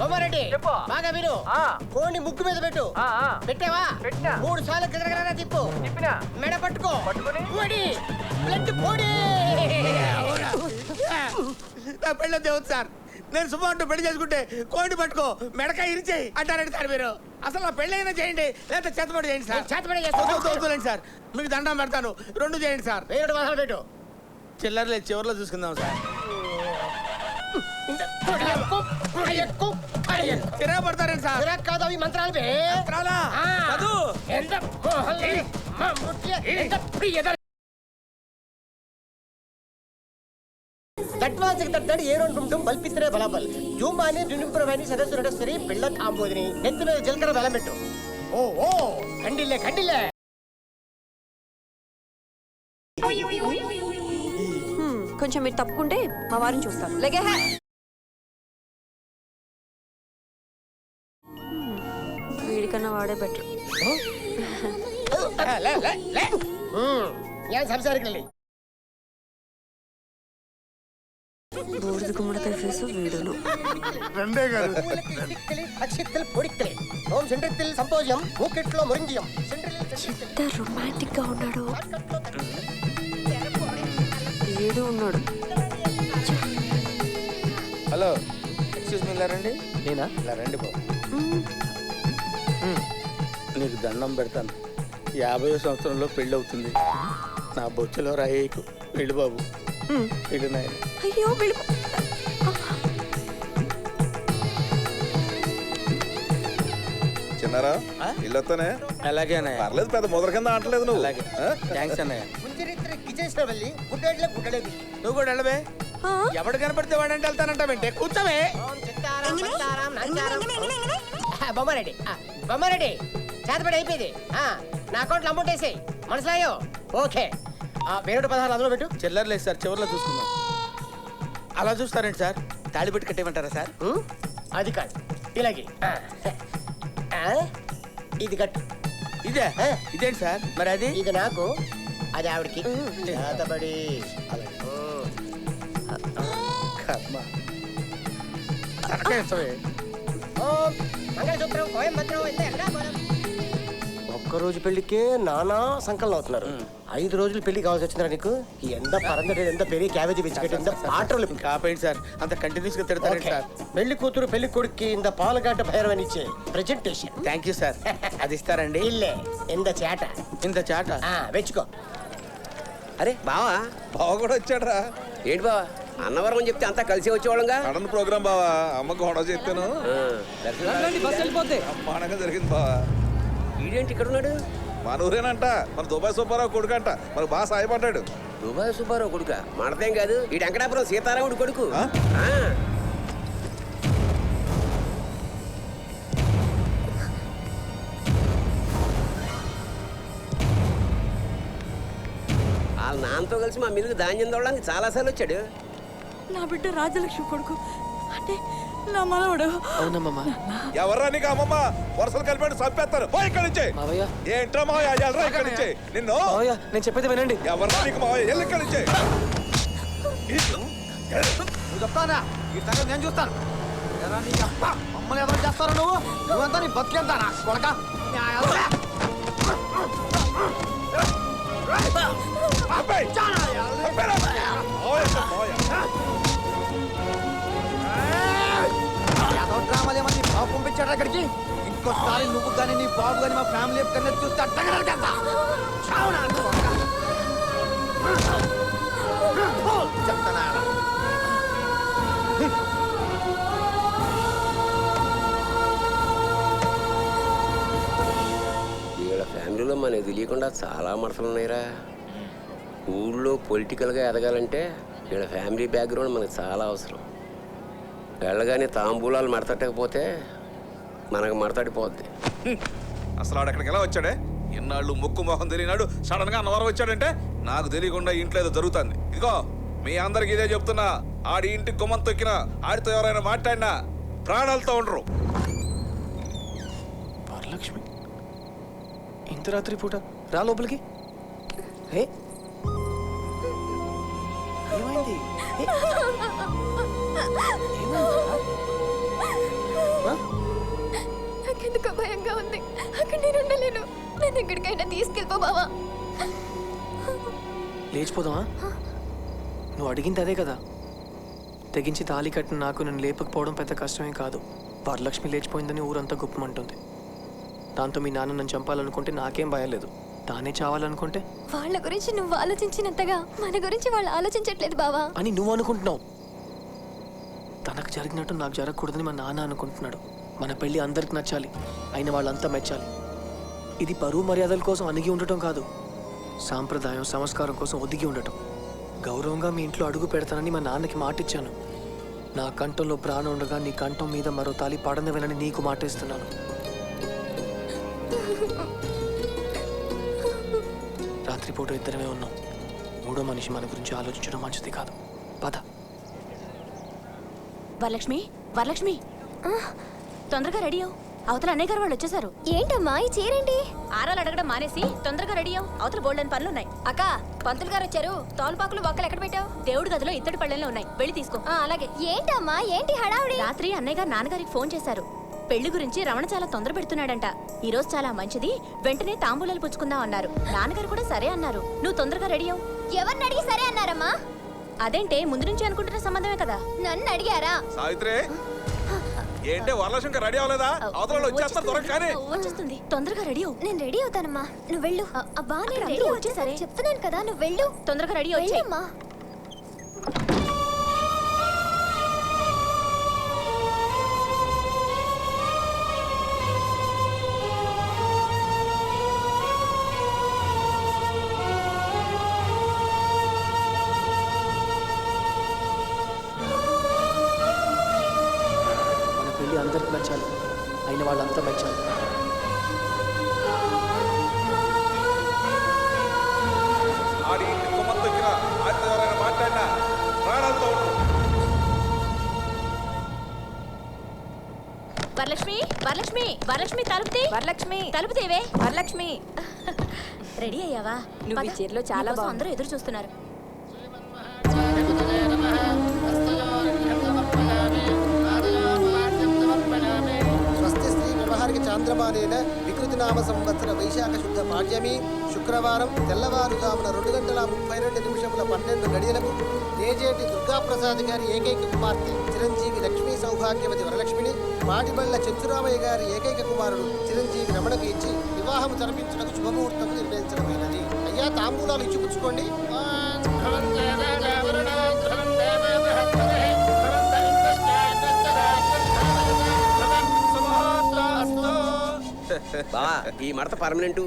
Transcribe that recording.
సోమారెడ్డి బాగా విను. కోడిని ముక్కు మీద పెట్టు. పెట్టావా? 3 సార్లు గిరగిరా తిప్పు. మెడ పట్టుకో. కోడి బ్లడ్ కోడి. నా పెళ్ళ దేవుడు సార్. నేను సుమారు పెళ్లి చేసుకుంటే కోడి పట్టుకో మెడకాయ ఇరిచేయి అంటారండి సార్ మీరు. అసలు నా పెళ్ళైనా చేయండి లేదా చేతపడి చేయండి సార్. చేతపడి సార్. మీకు దండం పెడతాను. 2 చేయండి సార్. 7 వాసాలు పెట్టు. చిల్లర చివరిలో చూసుకుందాం సార్. తిరగబడతారండి సార్. కాదు అవి మంత్రాలు. తట్వానికి తట్టడి ఏరుంటుంటం బల్పిత్రే బలబల్ జూమాని దునింపురవని సదస్సు నడసరి పిల్ల కాంబోదిని నెత్తి మీద జీలకర్ర బెల్లం పెట్టు. ఓ కండిల్లే కండిల్లే. కొంచెం మీరు తప్పుకుంటే మా వారిని చూస్తాను. లేగే వీడికన్నా వాడే బెటర్. సంసారికల్లి బూడిద గుమ్మడికాయ ఫేసు వీడును. ఎంత రొమాంటిక్ గా ఉన్నాడు. వీడు ఉన్నాడు. హలో ఎక్స్క్యూజ్ మీ, ఇలా రండి. నేనా? ఇలా రండి బాబు. నీకు దండం పెడతాను. 50వ సంవత్సరంలో పెళ్ళి అవుతుంది. నా బొచ్చులో రాయేకు. వెళ్ళు బాబు, వెళ్ళు నాయన. అయ్యో చిన్నారా ఇల్లొత్తనే. అలాగే పర్లేదు, పెద్ద ముద్ర కింద ఆటలేదు నువ్వు. అలాగే థ్యాంక్స్ అన్నయ్య. నువ్వు కూడా వెళ్ళవే. ఎవడు కనపడితే వాడంటే వెళ్తానంటావేంటే. కూర్చోవే. బొమ్మారెడ్డి బొమ్మారెడ్డి చేతపడి అయిపోయింది. నా అకౌంట్లో అమౌంట్ వేసేయి. మనసులాయో ఓకే. 16 అందులో పెట్టు. చిల్లర లేదు సార్, చివరిలో చూసుకుందాం. అలా చూస్తారండి సార్. తాళి పెట్టి కట్టేయమంటారా సార్? అది కాదు, ఇలాగే. ఇది కట్టు. ఇదే ఇదేంటి సార్? మరి అది ఇది నాకు, అది ఆవిడకి. చేతబడి మంగళసూత్రం కోయంబత్రం ఒక్కరోజు పెళ్లికే నానా సంకలనం అవుతున్నారు. 5 రోజులు పెళ్లి కావాల్సి వచ్చిందా నీకు? ఎంత పరందడి, ఎంత పెరిగి క్యాబేజీ బిస్కెట్, ఎంత పాటలు కాపేయండి సార్. అంత కంటిన్యూస్ గా తిడతారండి సార్. పెళ్లి కూతురు పెళ్లి కొడుక్కి ఇంత పాలగడ్డ భైరవని ఇచ్చే ప్రెజెంటేషన్. Thank you sir. అది ఇస్తారండి? ఇల్లే ఇంత చేట. ఇంత చాట వెచ్చుకో. అరే బావా, బావ కూడా వచ్చాడరా. ఏంటి బావా అన్నవరం అని చెప్తే అంతా కలిసి వచ్చేవాళ్ళంగా. సడన్ ప్రోగ్రామ్ బావా. అమ్మకు హోడా చెప్పాను. అమ్మానంగా జరిగింది బావా. ఈడేంటి ఇక్కడ ఉన్నాడు? మన ఊరేనంట. మన దుబాయ్ సుబ్బారావు కొడుకంట. మనకు బాగా సాయపడ్డాడు. దుబాయ్ సుబ్బారావు కొడుక? మనదేం కాదు, ఈ వెంకటాపురం సీతారాముడు కొడుకు. వాళ్ళ నాన్నతో కలిసి మా మిల్లుకి ధాన్యం తోడడానికి చాలాసార్లు వచ్చాడు. నా బిడ్డ రాజలక్ష్మి కొడుకు, అంటే నా మనవడు. అవునమ్మా. ఎవర్రా నీకు అమ్మమ్మ? వరుసలు కలిపాడు చంపేస్తారు. పో ఇక్కడి నుంచి. ఏంట్రా మావయ్య? ఎల్రా ఇక్కడి నుంచి. నిన్ను నేను చెప్పేది వినండి. ఎవర్రా నీకు మావయ్య? ఎల్లు ఇక్కడి నుంచి. చెప్తానా ఈ సంగతి నేను చూస్తాను. మమ్మల్ని ఎవరు చేస్తారో నువ్వంతా నీ బతికేంతా నా కొడక. డ్రామాలేమని బాబు పంపించాడు అక్కడికి. ఇంకోసారి నువ్వు కానీ నీ బాబు కానీ మా ఫ్యామిలీ కన్నా చూస్తే అట్టగా చెప్తానా. వీళ్ళ ఫ్యామిలీలో మనకు తెలియకుండా చాలా మడతలు ఉన్నాయిరా. ఊళ్ళో పొలిటికల్గా ఎదగాలంటే వీళ్ళ ఫ్యామిలీ బ్యాక్గ్రౌండ్ మనకు చాలా అవసరం. వెళ్ళగానే తాంబూలాలు మడతట్టకపోతే మనకు మడతడిపోద్ది. అసలు ఆడు ఎక్కడికి ఎలా వచ్చాడే? ఇన్నాళ్ళు ముక్కు మొహం తెలియనాడు సడన్ గా అన్నవరం వచ్చాడంటే నాకు తెలియకుండా ఇంట్లో ఏదో జరుగుతుంది. ఇదిగో మీ అందరికి ఇదే చెప్తున్నా. ఆడి ఇంటి గుమ్మం తొక్కినా, ఆడితో ఎవరైనా మాట్లాడినా ప్రాణాలతో ఉండరు. వరలక్ష్మి ఇంత రాత్రి పూట రా లోపలికి. ఏమైంది? నాకెందుకు భయంగా ఉంది. అక్కడ నేను ఉండలేను. నేను ఎక్కడికైనా తీసుకెళ్ళిపో బావా. లేచిపోదామా? నువ్వు అడిగింది అదే కదా. తెగించి తాళి కట్టిన నాకు నేను లేపకపోవడం పెద్ద కష్టమే కాదు. వరలక్ష్మి లేచిపోయిందని ఊరంతా గుప్పమంటుంది. దాంతో మీ నాన్న నన్ను చంపాలనుకుంటే నాకేం భయం లేదు. తానే చావాలనుకుంటే వాళ్ళ గురించి నువ్వు ఆలోచించినంతగా మన గురించి వాళ్ళు ఆలోచించట్లేదు బావా. అని నువ్వు అనుకుంటున్నావు. తనకు జరిగినట్టు నాకు జరగకూడదని మా నాన్న అనుకుంటున్నాడు. మన పెళ్ళి అందరికి నచ్చాలి, అయిన వాళ్ళంతా మెచ్చాలి. ఇది పరువు మర్యాదల కోసం అణిగి ఉండటం కాదు, సాంప్రదాయం సంస్కారం కోసం ఒదిగి ఉండటం. గౌరవంగా మీ ఇంట్లో అడుగు పెడతానని మా నాన్నకి మాటిచ్చాను. నా కంఠంలో ప్రాణం ఉండగా నీ కంఠం మీద మరో తాలి పడనివ్వనని నీకు మాటిస్తున్నాను. రాత్రిపూట ఇద్దరమే ఉన్నాం. మూడో మనిషి మన గురించి ఆలోచించడం మంచిది కాదు. పద. వరలక్ష్మి, వరలక్ష్మి, తొందరగా రెడీ అవు. అవతల అన్నయ్య గారు వాళ్ళు వచ్చేసారు. ఏంటమ్మా ఈ చీరేంటి? ఆరాలు అడగడం మానేసి తొందరగా రెడీ అవు. అవతల బోల్డని పనులున్నాయి. అక్క, పంతులు గారు వచ్చారు. తోలుపాకులు బొక్కలు ఎక్కడ పెట్టావు? దేవుడి గదిలో ఇత్తడి పళ్ళెంలో ఉన్నాయి, వెళ్ళి తీసుకో. అలాగే. ఏంటమ్మా ఏంటి హడావుడి? రాత్రి అన్నయ్య గారు నాన్నగారికి ఫోన్ చేశారు. పెళ్లి గురించి రమణ చాలా తొందర పెడుతున్నాడంట. ఈ రోజు చాలా మంచిది, వెంటనే తాంబూలాలు పుచ్చుకుందాం అన్నారు. నాన్నగారు కూడా సరే అన్నారు. నువ్వు తొందరగా రెడీ అవు. ఎవరిని అడిగి సరే అన్నారమ్మా? అదేంటే ముందు నుంచి అనుకుంటున్న సంబంధమే కదా. నన్ను అడిగారా? సావిత్రి, ఏంటే వరలక్ష్మి రెడీ అవ్వలేదా? అవతల వచ్చేస్తారు త్వరగా కానీ. వచ్చేస్తుంది, తొందరగా రెడీ అవు. నేను రెడీ అవుతానమ్మా, నువ్వు వెళ్ళు. అబ్బా నేను అక్కడ రెడీ అందరూ వచ్చేసరే చెప్తున్నాను కదా, నువ్వు వెళ్ళు. తొందరగా రెడీ అవు. వెళ్ళమ్మా. మన పెళ్ళి అందరికి నచ్చాలి, అయిన వాళ్ళంతా మెచ్చాలి. ఆడి ఇంటి గుమ్మం తొక్కిన ఆడితో ఎవరైనా మాట్లాడినా ప్రాణాలతో ఉండు. వరలక్ష్మి, వరలక్ష్మి, వరలక్ష్మి, తలుపుతీ. వరలక్ష్మి, తలుపుతీవే. వరలక్ష్మి, రెడీ అయ్యావా? నువ్వు ఈ చీరలో చాలా నీకోసం బాగుంది. అందరూ ఎదురు చూస్తున్నారు. స్వస్తి శ్రీ వ్యవహారిక చాంద్రమానేన వికృతి నామ సంవత్సర వైశాఖ శుద్ధ పాడ్యమి శుక్రవారం తెల్లవారుజామున 2:32 తేజేటి దుర్గాప్రసాద్ గారి ఏకైక కుమార్తె చిరంజీవి లక్ష్మీ సౌభాగ్యవతి వరలక్ష్మిని పాటిబళ్ళ చెంచురామయ్య గారి ఏకైక కుమారుడు చిరంజీవి రమణకు ఇచ్చి వివాహం జరిపించడానికి శుభముహూర్తం నిర్ణయించడమైనది. అయ్యా తాంబూలాలు ఇచ్చి పుచ్చుకోండి. బావా, ఈ మడత పర్మనెంట్,